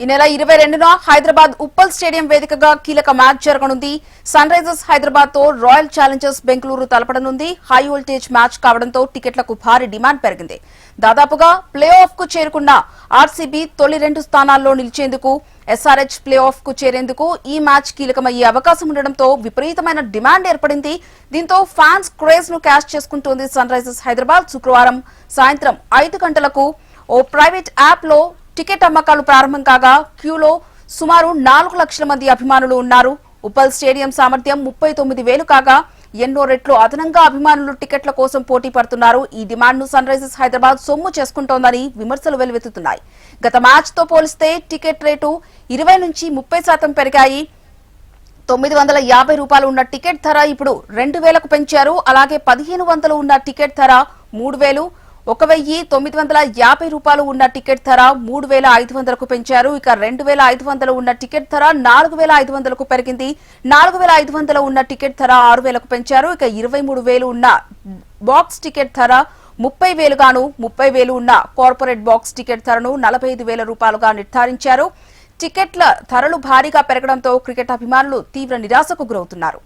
ఈ నెల 22న హైదరాబాద్ ఉప్పల్ స్టేడియం వేదికగా కీలక మ్యాచ్ జరగనుంది. సన్ రైజర్స్ హైదరాబాద్ తో రాయల్ ఛాలెంజర్స్ బెంగళూరు తలపడనుంది. హై వోల్టేజ్ మ్యాచ్ కావడంతో టికెట్లకు భారీ డిమాండ్ పెరిగింది. దాదాపుగా ప్లే ఆఫ్ కు చేరుకున్న ఆర్సీబీ తొలి 2 స్థానాల్లో నిలిచేందుకు, ఎస్ఆర్హెచ్ ప్లే ఆఫ్ కు చేరేందుకు ఈ మ్యాచ్ కీలకమయ్యే అవకాశం ఉండడంతో విపరీతమైన డిమాండ్ ఏర్పడింది. దీంతో ఫ్యాన్స్ క్రేజ్ ను క్యాష్ చేసుకుంటోంది సన్ రైజర్స్ హైదరాబాద్. శుక్రవారం సాయంత్రం 5 గంటలకు ఓ ప్రైవేట్ యాప్ లో టికెట్ అమ్మకాలు ప్రారంభం కాగా క్యూలో సుమారు 4 లక్షల మంది అభిమానులు ఉన్నారు. ఉప్పల్ స్టేడియం సామర్థ్యం 39,000 కాగా ఎన్నో రెట్లు అదనంగా అభిమానులు టికెట్ల కోసం పోటీ పడుతున్నారు. ఈ డిమాండ్ ను సన్ రైజర్స్ హైదరాబాద్ సొమ్ము చేసుకుంటోందని విమర్శలు వెల్లువెత్తుతున్నాయి. గత మ్యాచ్ తో పోలిస్తే టికెట్ రేటు 20 నుంచి 30% పెరిగాయి. 950 రూపాయలు ఉన్న టికెట్ ధర ఇప్పుడు 2,000కు పెంచారు. అలాగే 1,500 ఉన్న టికెట్ ధర 3,000, 1,950 రూపాయలు ఉన్న టికెట్ ధర 3,500కు పెంచారు. ఇక 2,500 ఉన్న టికెట్ ధర 4,500కు పెరిగింది. 4,500 ఉన్న టికెట్ ధర 6,000కు పెంచారు. ఇక 23,000 ఉన్న బాక్స్ టికెట్ ధర 30,000 గాను, 30,000 ఉన్న కార్పొరేట్ బాక్స్ టికెట్ ధరను 45,000 రూపాయలుగా నిర్ధారించారు. టికెట్ల ధరలు భారీగా పెరగడంతో క్రికెట్ అభిమానులు తీవ్ర నిరాశకు గురవుతున్నారు.